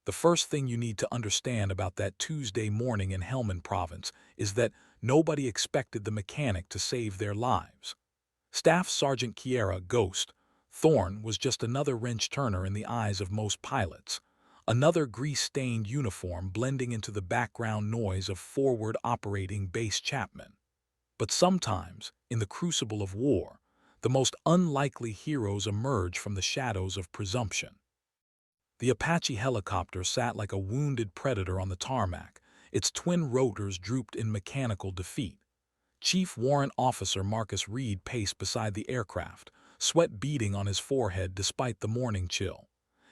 The first thing you need to understand about that Tuesday morning in Helmand Province is that nobody expected the mechanic to save their lives. Staff Sergeant Kiera Ghost Thorne was just another wrench-turner in the eyes of most pilots, another grease-stained uniform blending into the background noise of forward operating base Chapman. But sometimes, in the crucible of war, the most unlikely heroes emerge from the shadows of presumption. The Apache helicopter sat like a wounded predator on the tarmac, its twin rotors drooped in mechanical defeat. Chief Warrant Officer Marcus Reed paced beside the aircraft, sweat beading on his forehead despite the morning chill.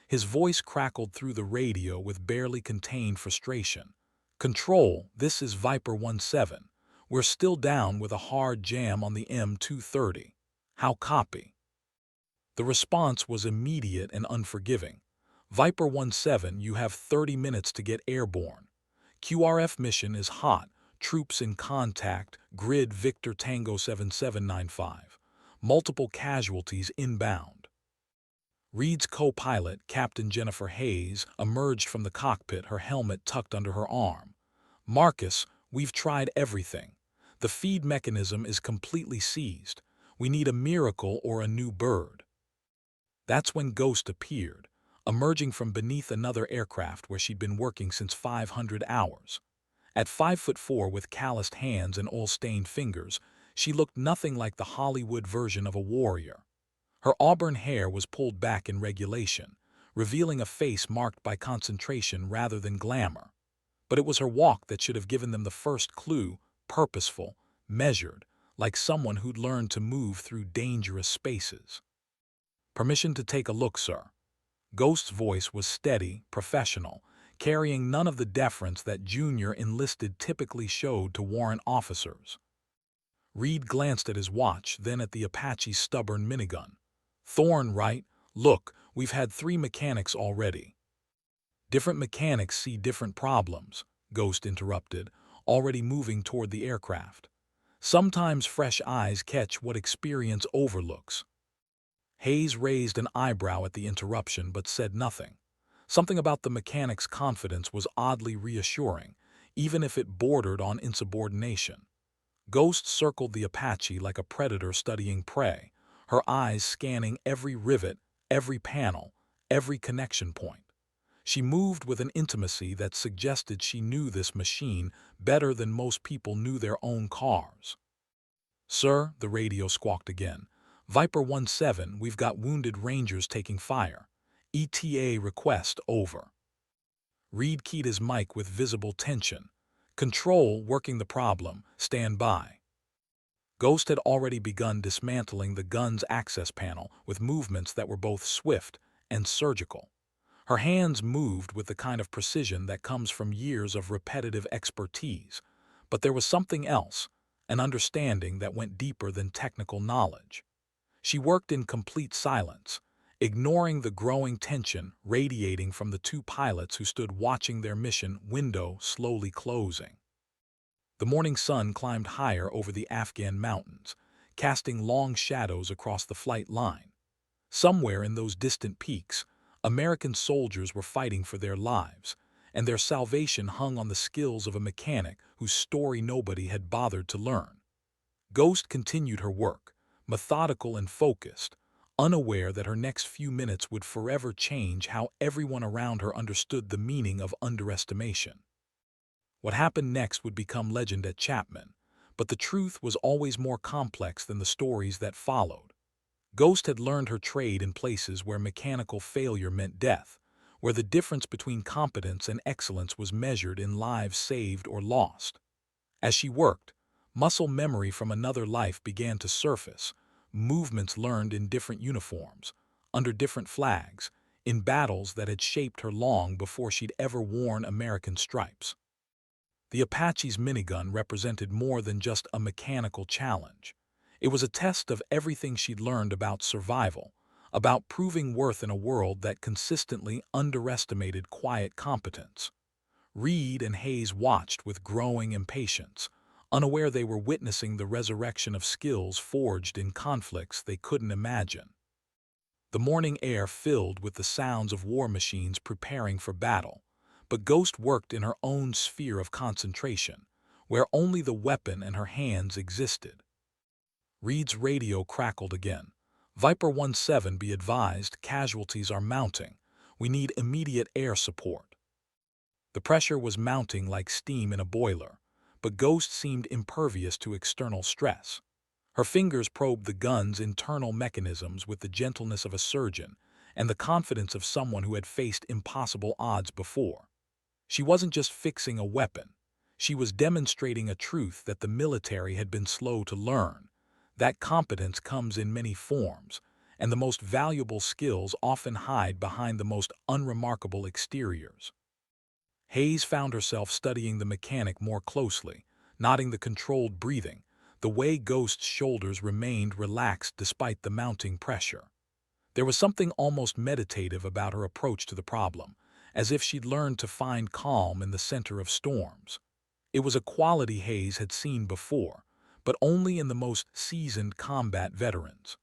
His voice crackled through the radio with barely contained frustration. "Control, this is Viper 17. We're still down with a hard jam on the M230. How copy?" The response was immediate and unforgiving. "Viper 17, you have 30 minutes to get airborne. QRF mission is hot. Troops in contact, grid Victor Tango 7795. Multiple casualties inbound." Reed's co-pilot, Captain Jennifer Hayes, emerged from the cockpit, her helmet tucked under her arm. "Marcus, we've tried everything. The feed mechanism is completely seized. We need a miracle or a new bird." That's when Ghost appeared, emerging from beneath another aircraft where she'd been working since 500 hours. At 5'4" with calloused hands and oil-stained fingers, she looked nothing like the Hollywood version of a warrior. Her auburn hair was pulled back in regulation, revealing a face marked by concentration rather than glamour. But it was her walk that should have given them the first clue: purposeful, measured, like someone who'd learned to move through dangerous spaces. "Permission to take a look, sir." Ghost's voice was steady, professional, carrying none of the deference that junior enlisted typically showed to warrant officers. Reed glanced at his watch, then at the Apache's stubborn minigun. "Thorne, right? Look, we've had 3 mechanics already." "Different mechanics see different problems," Ghost interrupted, already moving toward the aircraft. "Sometimes fresh eyes catch what experience overlooks." Hayes raised an eyebrow at the interruption but said nothing. Something about the mechanic's confidence was oddly reassuring, even if it bordered on insubordination. Ghost circled the Apache like a predator studying prey, her eyes scanning every rivet, every panel, every connection point. She moved with an intimacy that suggested she knew this machine better than most people knew their own cars. "Sir," the radio squawked again. "Viper 17, we've got wounded Rangers taking fire. ETA request over." Reed keyed his mic with visible tension. "Control, working the problem. Stand by." Ghost had already begun dismantling the gun's access panel with movements that were both swift and surgical. Her hands moved with the kind of precision that comes from years of repetitive expertise. But there was something else, an understanding that went deeper than technical knowledge. She worked in complete silence, ignoring the growing tension radiating from the 2 pilots who stood watching their mission window slowly closing. The morning sun climbed higher over the Afghan mountains, casting long shadows across the flight line. Somewhere in those distant peaks, American soldiers were fighting for their lives, and their salvation hung on the skills of a mechanic whose story nobody had bothered to learn. Ghost continued her work, methodical and focused, unaware that her next few minutes would forever change how everyone around her understood the meaning of underestimation. What happened next would become legend at Chapman, but the truth was always more complex than the stories that followed. Ghost had learned her trade in places where mechanical failure meant death, where the difference between competence and excellence was measured in lives saved or lost. As she worked, muscle memory from another life began to surface, movements learned in different uniforms, under different flags, in battles that had shaped her long before she'd ever worn American stripes. The Apache's minigun represented more than just a mechanical challenge. It was a test of everything she'd learned about survival, about proving worth in a world that consistently underestimated quiet competence. Reed and Hayes watched with growing impatience, unaware they were witnessing the resurrection of skills forged in conflicts they couldn't imagine. the morning air filled with the sounds of war machines preparing for battle. But Ghost worked in her own sphere of concentration, where only the weapon and her hands existed. Reed's radio crackled again. "Viper 17, be advised, casualties are mounting. We need immediate air support." The pressure was mounting like steam in a boiler, but Ghost seemed impervious to external stress. Her fingers probed the gun's internal mechanisms with the gentleness of a surgeon and the confidence of someone who had faced impossible odds before. She wasn't just fixing a weapon. She was demonstrating a truth that the military had been slow to learn. That competence comes in many forms, and the most valuable skills often hide behind the most unremarkable exteriors. Hayes found herself studying the mechanic more closely, noting the controlled breathing, the way Ghost's shoulders remained relaxed despite the mounting pressure. There was something almost meditative about her approach to the problem, as if she'd learned to find calm in the center of storms. It was a quality Hayes had seen before, but only in the most seasoned combat veterans.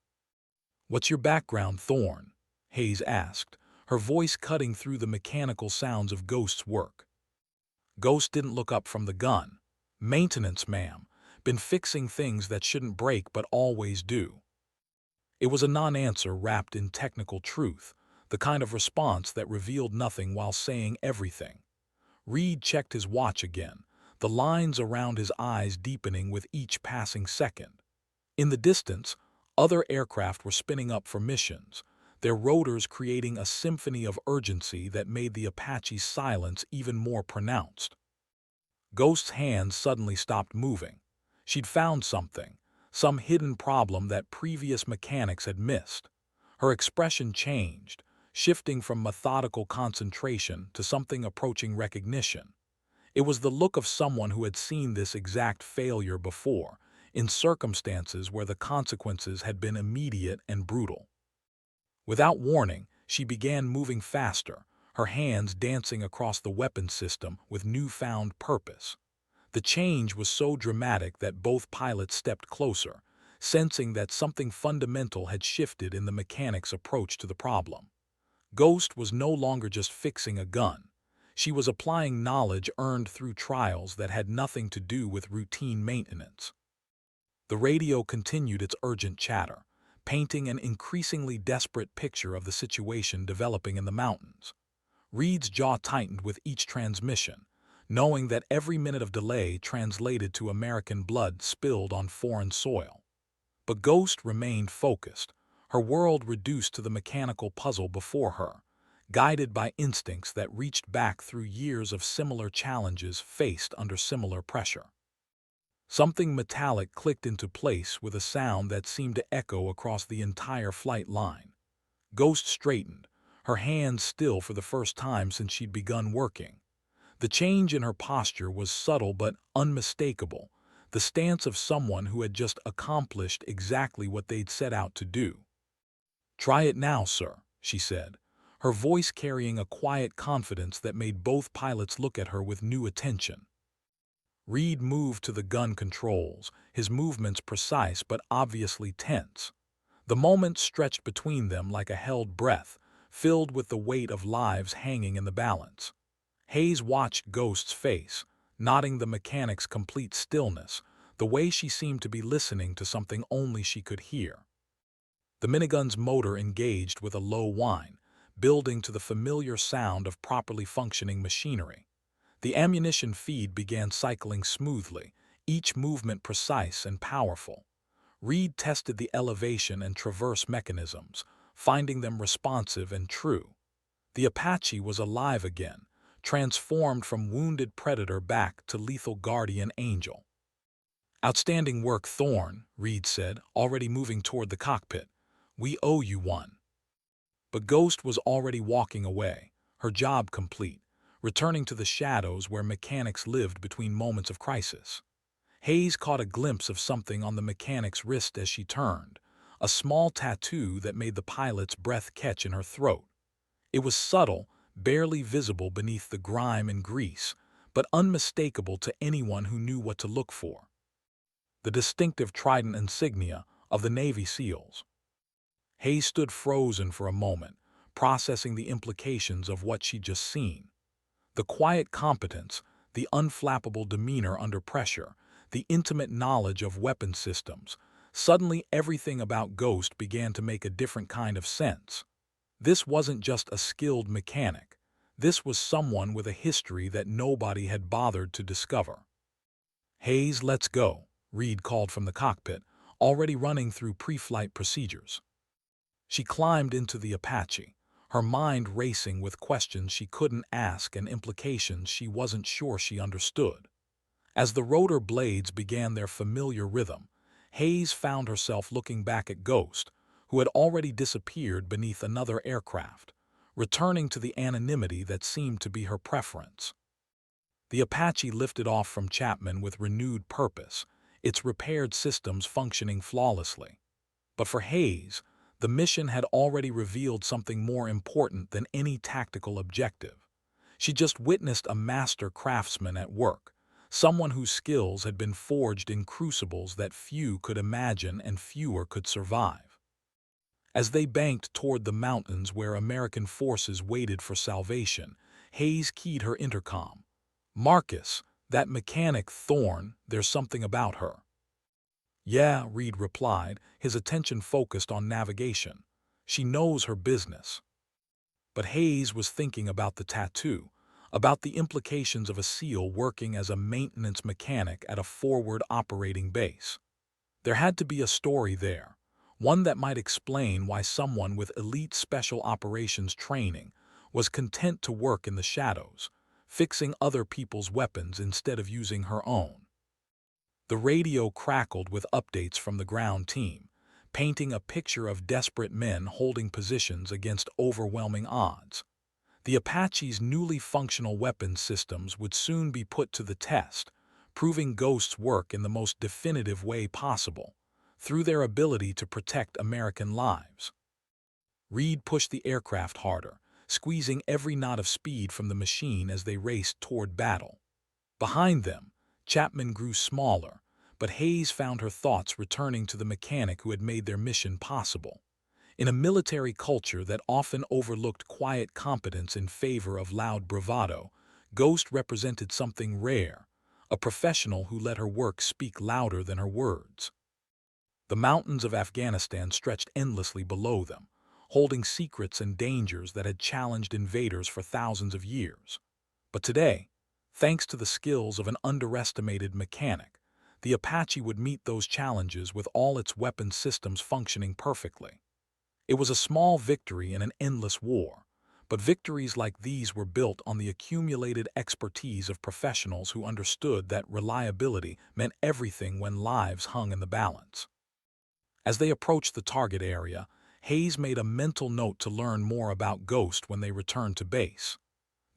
"What's your background, Thorne?" Hayes asked, her voice cutting through the mechanical sounds of Ghost's work. Ghost didn't look up from the gun. "Maintenance, ma'am. Been fixing things that shouldn't break but always do." It was a non-answer wrapped in technical truth, the kind of response that revealed nothing while saying everything. Reed checked his watch again, the lines around his eyes deepening with each passing second. In the distance, other aircraft were spinning up for missions, their rotors creating a symphony of urgency that made the Apache's silence even more pronounced. Ghost's hands suddenly stopped moving. She'd found something, some hidden problem that previous mechanics had missed. Her expression changed, shifting from methodical concentration to something approaching recognition. It was the look of someone who had seen this exact failure before, in circumstances where the consequences had been immediate and brutal. Without warning, she began moving faster, her hands dancing across the weapon system with newfound purpose. The change was so dramatic that both pilots stepped closer, sensing that something fundamental had shifted in the mechanic's approach to the problem. Ghost was no longer just fixing a gun. She was applying knowledge earned through trials that had nothing to do with routine maintenance. The radio continued its urgent chatter, painting an increasingly desperate picture of the situation developing in the mountains. Reed's jaw tightened with each transmission, knowing that every minute of delay translated to American blood spilled on foreign soil. But Ghost remained focused, her world reduced to the mechanical puzzle before her, guided by instincts that reached back through years of similar challenges faced under similar pressure. Something metallic clicked into place with a sound that seemed to echo across the entire flight line. Ghost straightened, her hands still for the first time since she'd begun working. The change in her posture was subtle but unmistakable, the stance of someone who had just accomplished exactly what they'd set out to do. "Try it now, sir," she said, her voice carrying a quiet confidence that made both pilots look at her with new attention. Reed moved to the gun controls, his movements precise but obviously tense. The moment stretched between them like a held breath, filled with the weight of lives hanging in the balance. Hayes watched Ghost's face, noting the mechanic's complete stillness, the way she seemed to be listening to something only she could hear. The minigun's motor engaged with a low whine, building to the familiar sound of properly functioning machinery. The ammunition feed began cycling smoothly, each movement precise and powerful. Reed tested the elevation and traverse mechanisms, finding them responsive and true. The Apache was alive again, transformed from wounded predator back to lethal guardian angel. "Outstanding work, Thorne," Reed said, already moving toward the cockpit. "We owe you one." But Ghost was already walking away, her job complete, returning to the shadows where mechanics lived between moments of crisis. Hayes caught a glimpse of something on the mechanic's wrist as she turned, a small tattoo that made the pilot's breath catch in her throat. It was subtle, barely visible beneath the grime and grease, but unmistakable to anyone who knew what to look for. The distinctive trident insignia of the Navy SEALs. Hayes stood frozen for a moment, processing the implications of what she'd just seen. The quiet competence, the unflappable demeanor under pressure, the intimate knowledge of weapon systems. Suddenly everything about Ghost began to make a different kind of sense. This wasn't just a skilled mechanic. This was someone with a history that nobody had bothered to discover. "Hayes, let's go," Reed called from the cockpit, already running through pre-flight procedures. She climbed into the Apache, her mind racing with questions she couldn't ask and implications she wasn't sure she understood. As the rotor blades began their familiar rhythm, Hayes found herself looking back at Ghost, who had already disappeared beneath another aircraft, returning to the anonymity that seemed to be her preference. The Apache lifted off from Chapman with renewed purpose, its repaired systems functioning flawlessly. But for Hayes, the mission had already revealed something more important than any tactical objective. She just witnessed a master craftsman at work, someone whose skills had been forged in crucibles that few could imagine and fewer could survive. As they banked toward the mountains where American forces waited for salvation, Hayes keyed her intercom. "Marcus, that mechanic Thorne, there's something about her." "Yeah," Reed replied, his attention focused on navigation. "She knows her business." But Hayes was thinking about the tattoo, about the implications of a SEAL working as a maintenance mechanic at a forward operating base. There had to be a story there, one that might explain why someone with elite special operations training was content to work in the shadows, fixing other people's weapons instead of using her own. The radio crackled with updates from the ground team, painting a picture of desperate men holding positions against overwhelming odds. The Apache's newly functional weapons systems would soon be put to the test, proving Ghost's work in the most definitive way possible, through their ability to protect American lives. Reed pushed the aircraft harder, squeezing every knot of speed from the machine as they raced toward battle. Behind them, Chapman grew smaller, but Hayes found her thoughts returning to the mechanic who had made their mission possible. In a military culture that often overlooked quiet competence in favor of loud bravado, Ghost represented something rare, a professional who let her work speak louder than her words. The mountains of Afghanistan stretched endlessly below them, holding secrets and dangers that had challenged invaders for thousands of years. But today, thanks to the skills of an underestimated mechanic, the Apache would meet those challenges with all its weapon systems functioning perfectly. It was a small victory in an endless war, but victories like these were built on the accumulated expertise of professionals who understood that reliability meant everything when lives hung in the balance. As they approached the target area, Hayes made a mental note to learn more about Ghost when they returned to base.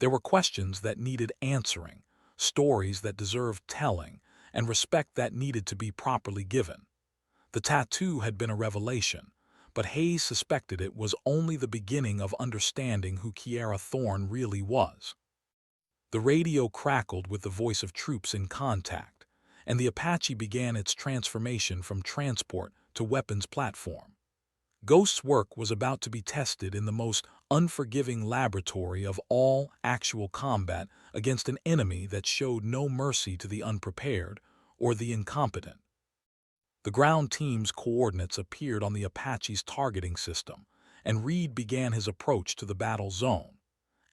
There were questions that needed answering, stories that deserved telling, and respect that needed to be properly given. The tattoo had been a revelation, but Hayes suspected it was only the beginning of understanding who Kiara Thorne really was. The radio crackled with the voice of troops in contact, and the Apache began its transformation from transport to weapons platform. Ghost's work was about to be tested in the most unforgiving laboratory of all actual combat against an enemy that showed no mercy to the unprepared or the incompetent. The ground team's coordinates appeared on the Apache's targeting system, and Reed began his approach to the battle zone.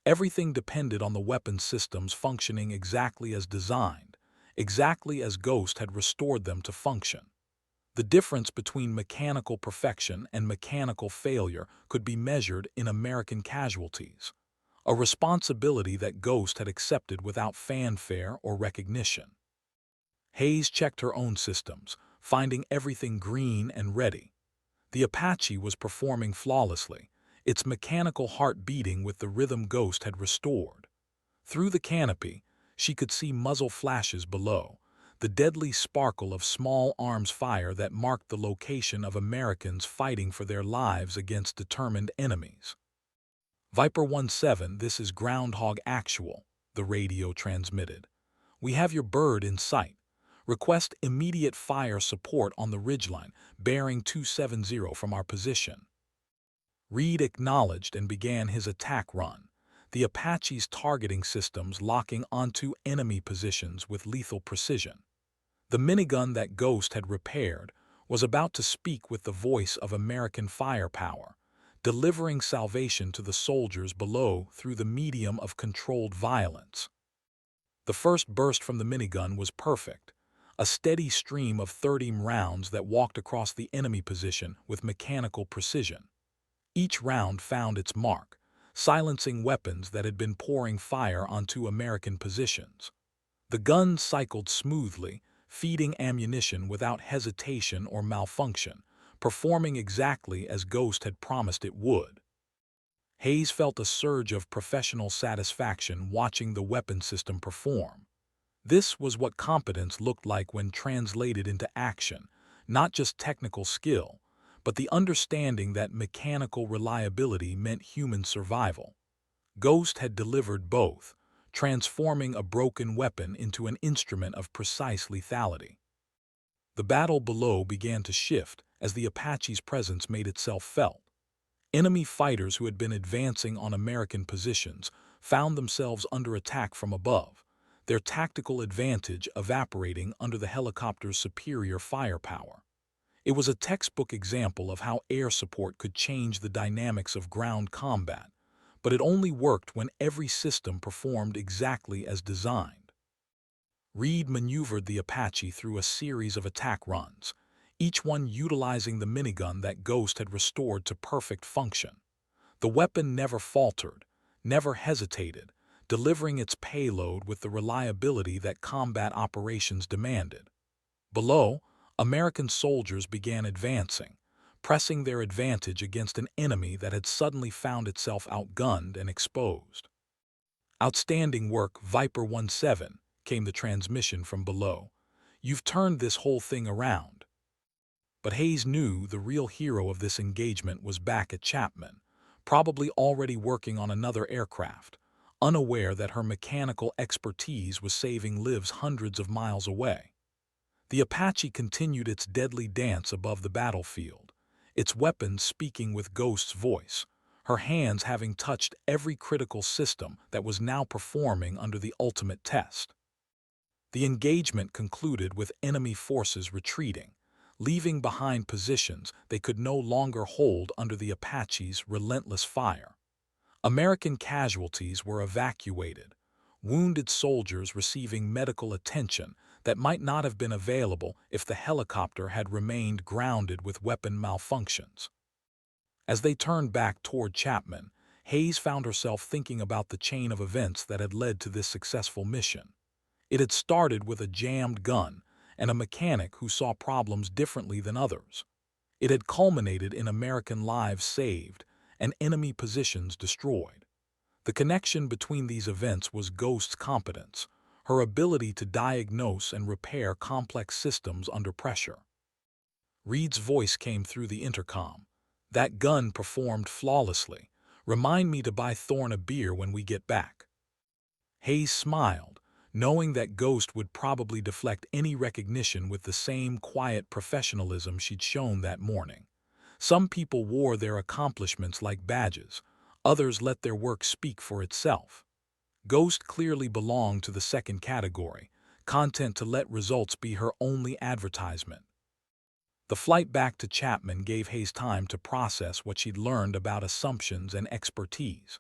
Everything depended on the weapon systems functioning exactly as designed, exactly as Ghost had restored them to function. The difference between mechanical perfection and mechanical failure could be measured in American casualties, a responsibility that Ghost had accepted without fanfare or recognition. Hayes checked her own systems, finding everything green and ready. The Apache was performing flawlessly, its mechanical heart beating with the rhythm Ghost had restored. Through the canopy, she could see muzzle flashes below, the deadly sparkle of small arms fire that marked the location of Americans fighting for their lives against determined enemies. "Viper 17, this is Groundhog Actual," the radio transmitted. "We have your bird in sight. Request immediate fire support on the ridgeline, bearing 270 from our position." Reed acknowledged and began his attack run, the Apache's targeting systems locking onto enemy positions with lethal precision. The minigun that Ghost had repaired was about to speak with the voice of American firepower, delivering salvation to the soldiers below through the medium of controlled violence. The first burst from the minigun was perfect, a steady stream of 30 rounds that walked across the enemy position with mechanical precision. Each round found its mark, silencing weapons that had been pouring fire onto American positions. The gun cycled smoothly, feeding ammunition without hesitation or malfunction, performing exactly as Ghost had promised it would. Hayes felt a surge of professional satisfaction watching the weapon system perform. This was what competence looked like when translated into action, not just technical skill, but the understanding that mechanical reliability meant human survival. Ghost had delivered both, transforming a broken weapon into an instrument of precise lethality. The battle below began to shift as the Apache's presence made itself felt. Enemy fighters who had been advancing on American positions found themselves under attack from above, their tactical advantage evaporating under the helicopter's superior firepower. It was a textbook example of how air support could change the dynamics of ground combat, but it only worked when every system performed exactly as designed. Reed maneuvered the Apache through a series of attack runs, each one utilizing the minigun that Ghost had restored to perfect function. The weapon never faltered, never hesitated, delivering its payload with the reliability that combat operations demanded. Below, American soldiers began advancing, pressing their advantage against an enemy that had suddenly found itself outgunned and exposed. "Outstanding work, Viper 17, came the transmission from below. "You've turned this whole thing around." But Hayes knew the real hero of this engagement was back at Chapman, probably already working on another aircraft, unaware that her mechanical expertise was saving lives hundreds of miles away. The Apache continued its deadly dance above the battlefield, its weapons speaking with Ghost's voice, her hands having touched every critical system that was now performing under the ultimate test. The engagement concluded with enemy forces retreating, leaving behind positions they could no longer hold under the Apache's relentless fire. American casualties were evacuated, wounded soldiers receiving medical attention that might not have been available if the helicopter had remained grounded with weapon malfunctions. As they turned back toward Chapman, Hayes found herself thinking about the chain of events that had led to this successful mission. It had started with a jammed gun and a mechanic who saw problems differently than others. It had culminated in American lives saved and enemy positions destroyed. The connection between these events was Ghost's competence, her ability to diagnose and repair complex systems under pressure. Reed's voice came through the intercom. "That gun performed flawlessly. Remind me to buy Thorne a beer when we get back." Hayes smiled, knowing that Ghost would probably deflect any recognition with the same quiet professionalism she'd shown that morning. Some people wore their accomplishments like badges, others let their work speak for itself. Ghost clearly belonged to the second category, content to let results be her only advertisement. The flight back to Chapman gave Hayes time to process what she'd learned about assumptions and expertise.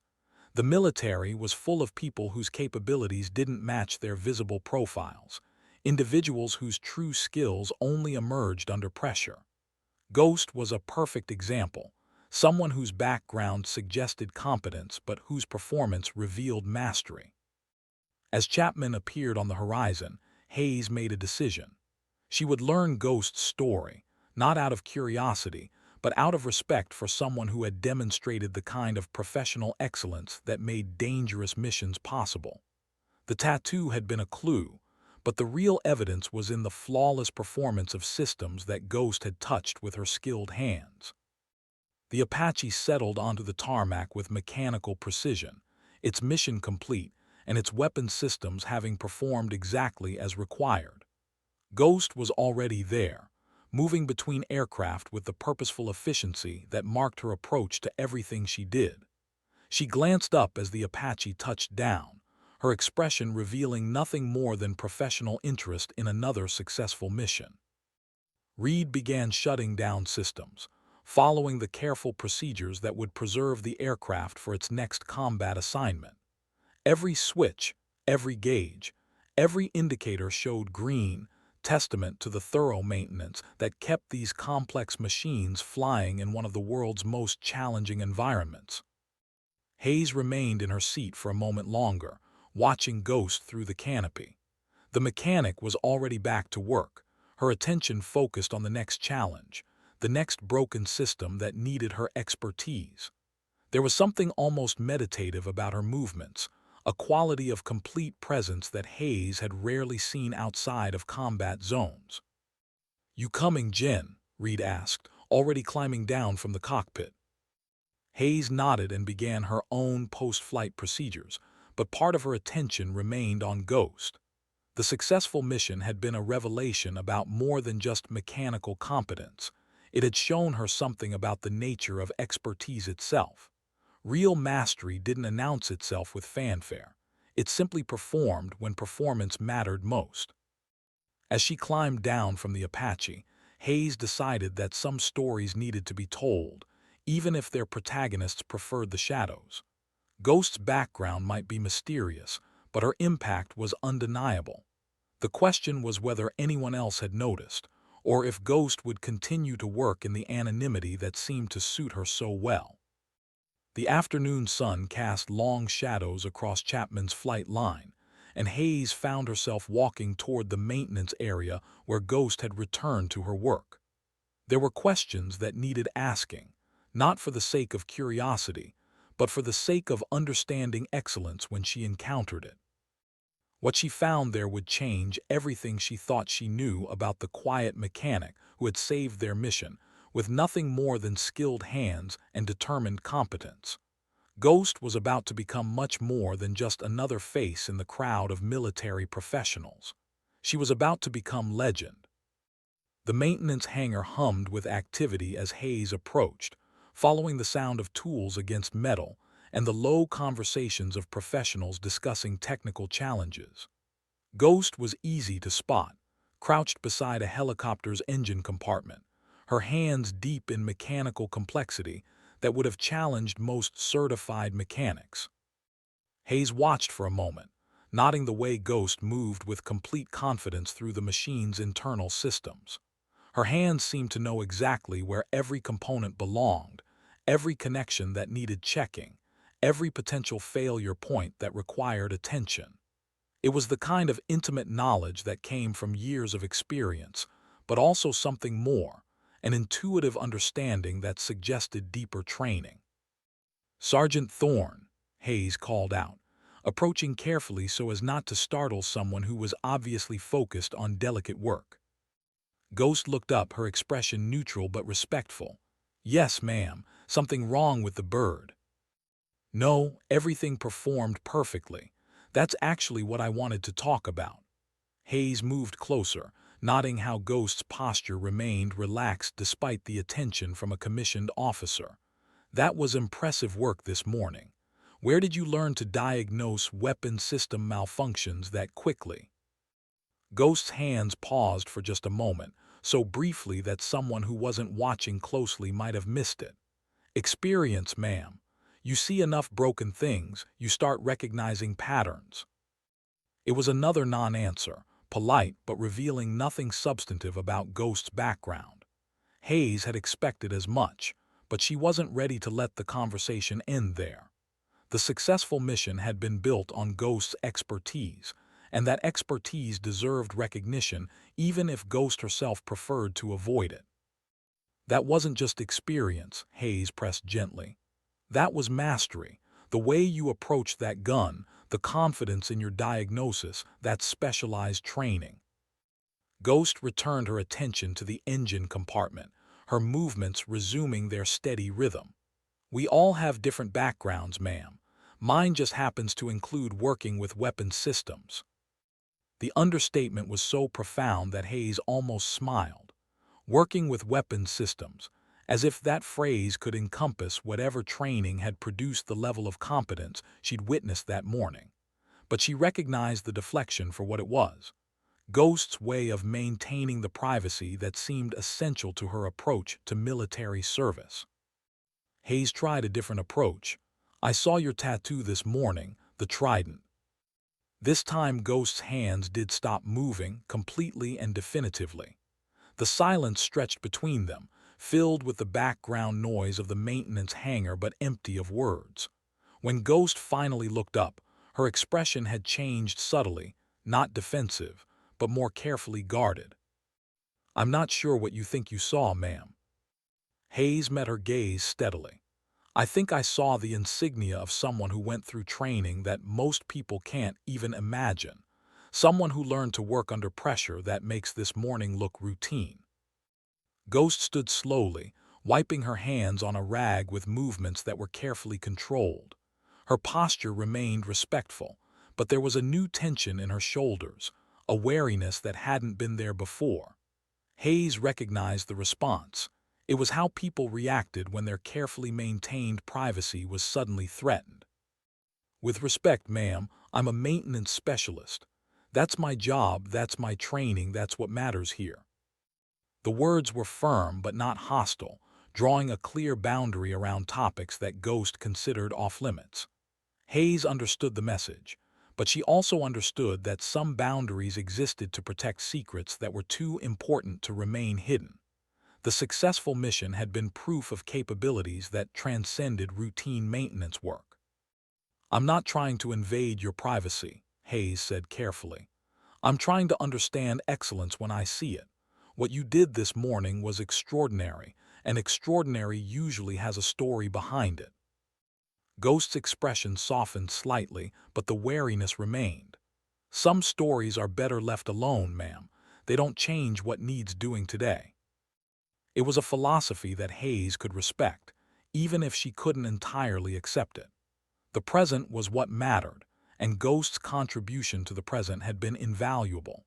The military was full of people whose capabilities didn't match their visible profiles, individuals whose true skills only emerged under pressure. Ghost was a perfect example, someone whose background suggested competence but whose performance revealed mastery. As Chapman appeared on the horizon, Hayes made a decision. She would learn Ghost's story, not out of curiosity, but out of respect for someone who had demonstrated the kind of professional excellence that made dangerous missions possible. The tattoo had been a clue, but the real evidence was in the flawless performance of systems that Ghost had touched with her skilled hands. The Apache settled onto the tarmac with mechanical precision, its mission complete, and its weapon systems having performed exactly as required. Ghost was already there, moving between aircraft with the purposeful efficiency that marked her approach to everything she did. She glanced up as the Apache touched down, her expression revealing nothing more than professional interest in another successful mission. Reed began shutting down systems, following the careful procedures that would preserve the aircraft for its next combat assignment. Every switch, every gauge, every indicator showed green, testament to the thorough maintenance that kept these complex machines flying in one of the world's most challenging environments. Hayes remained in her seat for a moment longer, watching Ghost through the canopy. The mechanic was already back to work, her attention focused on the next challenge, the next broken system that needed her expertise. There was something almost meditative about her movements, a quality of complete presence that Hayes had rarely seen outside of combat zones. "You coming, Jen?" Reed asked, already climbing down from the cockpit. Hayes nodded and began her own post-flight procedures, but part of her attention remained on Ghost. The successful mission had been a revelation about more than just mechanical competence. It had shown her something about the nature of expertise itself. Real mastery didn't announce itself with fanfare. It simply performed when performance mattered most. As she climbed down from the Apache, Hayes decided that some stories needed to be told, even if their protagonists preferred the shadows. Ghost's background might be mysterious, but her impact was undeniable. The question was whether anyone else had noticed, or if Ghost would continue to work in the anonymity that seemed to suit her so well. The afternoon sun cast long shadows across Chapman's flight line, and Hayes found herself walking toward the maintenance area where Ghost had returned to her work. There were questions that needed asking, not for the sake of curiosity, but for the sake of understanding excellence when she encountered it. What she found there would change everything she thought she knew about the quiet mechanic who had saved their mission, with nothing more than skilled hands and determined competence. Ghost was about to become much more than just another face in the crowd of military professionals. She was about to become legend. The maintenance hangar hummed with activity as Hayes approached, following the sound of tools against metal and the low conversations of professionals discussing technical challenges. Ghost was easy to spot, crouched beside a helicopter's engine compartment, her hands deep in mechanical complexity that would have challenged most certified mechanics. Hayes watched for a moment, noting the way Ghost moved with complete confidence through the machine's internal systems. Her hands seemed to know exactly where every component belonged, every connection that needed checking, every potential failure point that required attention. It was the kind of intimate knowledge that came from years of experience, but also something more, an intuitive understanding that suggested deeper training. "Sergeant Thorne," Hayes called out, approaching carefully so as not to startle someone who was obviously focused on delicate work. Ghost looked up, her expression neutral but respectful. "Yes, ma'am. Something wrong with the bird?" "No, everything performed perfectly. That's actually what I wanted to talk about." Hayes moved closer, noting how Ghost's posture remained relaxed despite the attention from a commissioned officer. "That was impressive work this morning. Where did you learn to diagnose weapon system malfunctions that quickly?" Ghost's hands paused for just a moment, so briefly that someone who wasn't watching closely might have missed it. "Experience, ma'am. You see enough broken things, you start recognizing patterns." It was another non-answer, polite but revealing nothing substantive about Ghost's background. Hayes had expected as much, but she wasn't ready to let the conversation end there. The successful mission had been built on Ghost's expertise, and that expertise deserved recognition even if Ghost herself preferred to avoid it. "That wasn't just experience," Hayes pressed gently. "That was mastery. The way you approached that gun, the confidence in your diagnosis, that specialized training." Ghost returned her attention to the engine compartment, her movements resuming their steady rhythm. "We all have different backgrounds, ma'am. Mine just happens to include working with weapons systems." The understatement was so profound that Hayes almost smiled. working with weapons systems, as if that phrase could encompass whatever training had produced the level of competence she'd witnessed that morning. But she recognized the deflection for what it was. Ghost's way of maintaining the privacy that seemed essential to her approach to military service. Hayes tried a different approach. I saw your tattoo this morning, the trident. This time Ghost's hands did stop moving, completely and definitively. The silence stretched between them, filled with the background noise of the maintenance hangar but empty of words. When Ghost finally looked up, her expression had changed subtly, not defensive, but more carefully guarded. I'm not sure what you think you saw, ma'am. Hayes met her gaze steadily. I think I saw the insignia of someone who went through training that most people can't even imagine. Someone who learned to work under pressure that makes this morning look routine. Ghost stood slowly, wiping her hands on a rag with movements that were carefully controlled. Her posture remained respectful, but there was a new tension in her shoulders, a wariness that hadn't been there before. Hayes recognized the response. It was how people reacted when their carefully maintained privacy was suddenly threatened. With respect, ma'am, I'm a maintenance specialist. That's my job, that's my training, that's what matters here. The words were firm but not hostile, drawing a clear boundary around topics that Ghost considered off-limits. Hayes understood the message, but she also understood that some boundaries existed to protect secrets that were too important to remain hidden. The successful mission had been proof of capabilities that transcended routine maintenance work. I'm not trying to invade your privacy, Hayes said carefully. I'm trying to understand excellence when I see it. What you did this morning was extraordinary, and extraordinary usually has a story behind it. Ghost's expression softened slightly, but the wariness remained. Some stories are better left alone, ma'am. They don't change what needs doing today. It was a philosophy that Hayes could respect, even if she couldn't entirely accept it. The present was what mattered, and Ghost's contribution to the present had been invaluable.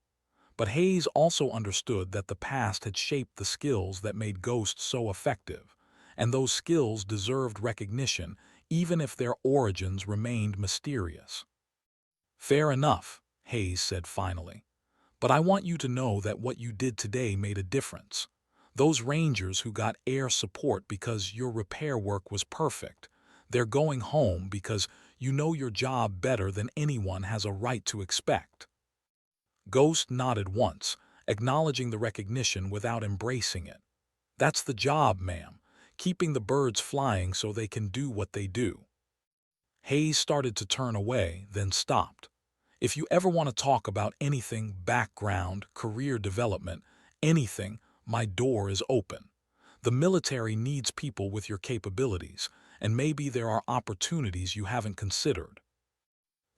But Hayes also understood that the past had shaped the skills that made Ghost so effective, and those skills deserved recognition even if their origins remained mysterious. Fair enough, Hayes said finally. But I want you to know that what you did today made a difference. Those Rangers who got air support because your repair work was perfect, they're going home because you know your job better than anyone has a right to expect. Ghost nodded once, acknowledging the recognition without embracing it. That's the job, ma'am, keeping the birds flying so they can do what they do. Hayes started to turn away, then stopped. If you ever want to talk about anything, background, career development, anything, my door is open. The military needs people with your capabilities, and maybe there are opportunities you haven't considered.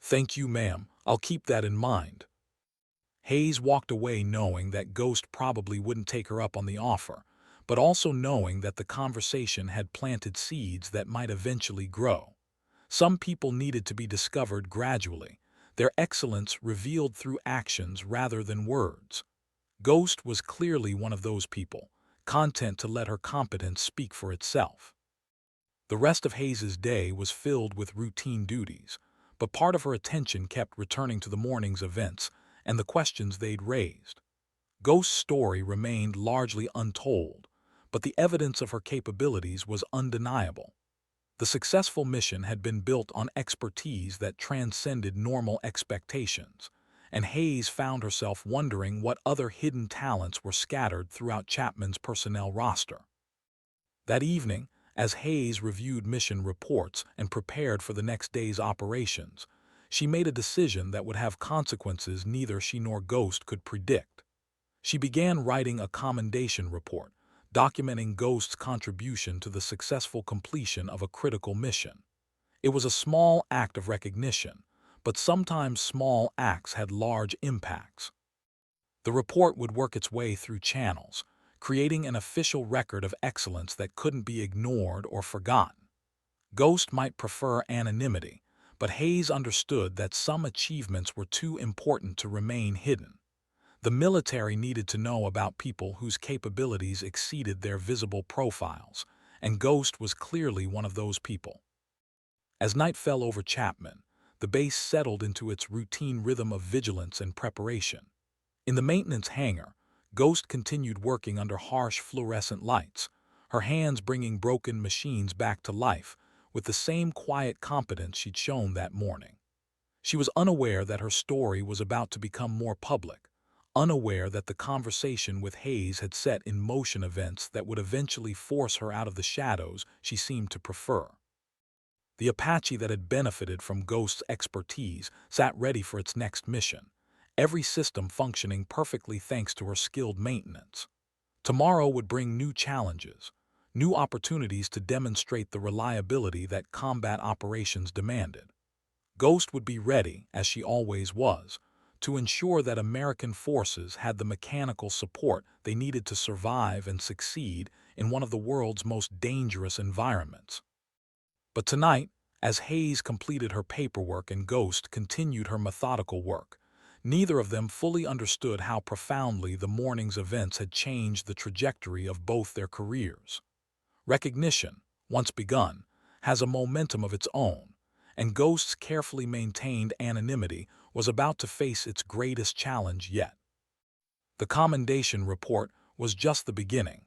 Thank you, ma'am. I'll keep that in mind. Hayes walked away knowing that Ghost probably wouldn't take her up on the offer, but also knowing that the conversation had planted seeds that might eventually grow. Some people needed to be discovered gradually, their excellence revealed through actions rather than words. Ghost was clearly one of those people, content to let her competence speak for itself. The rest of Hayes's day was filled with routine duties, but part of her attention kept returning to the morning's events and the questions they'd raised. Ghost's story remained largely untold, but the evidence of her capabilities was undeniable. The successful mission had been built on expertise that transcended normal expectations, and Hayes found herself wondering what other hidden talents were scattered throughout Chapman's personnel roster. That evening, as Hayes reviewed mission reports and prepared for the next day's operations, she made a decision that would have consequences neither she nor Ghost could predict. She began writing a commendation report, documenting Ghost's contribution to the successful completion of a critical mission. It was a small act of recognition, but sometimes small acts had large impacts. The report would work its way through channels, creating an official record of excellence that couldn't be ignored or forgotten. Ghost might prefer anonymity, but Hayes understood that some achievements were too important to remain hidden. The military needed to know about people whose capabilities exceeded their visible profiles, and Ghost was clearly one of those people. As night fell over Chapman, the base settled into its routine rhythm of vigilance and preparation. In the maintenance hangar, Ghost continued working under harsh fluorescent lights, her hands bringing broken machines back to life with the same quiet competence she'd shown that morning. She was unaware that her story was about to become more public, unaware that the conversation with Hayes had set in motion events that would eventually force her out of the shadows she seemed to prefer. The Apache that had benefited from Ghost's expertise sat ready for its next mission, every system functioning perfectly thanks to her skilled maintenance. Tomorrow would bring new challenges, new opportunities to demonstrate the reliability that combat operations demanded. Ghost would be ready, as she always was, to ensure that American forces had the mechanical support they needed to survive and succeed in one of the world's most dangerous environments. But tonight, as Hayes completed her paperwork and Ghost continued her methodical work, neither of them fully understood how profoundly the morning's events had changed the trajectory of both their careers. Recognition, once begun, has a momentum of its own, and Ghost's carefully maintained anonymity was about to face its greatest challenge yet. The commendation report was just the beginning.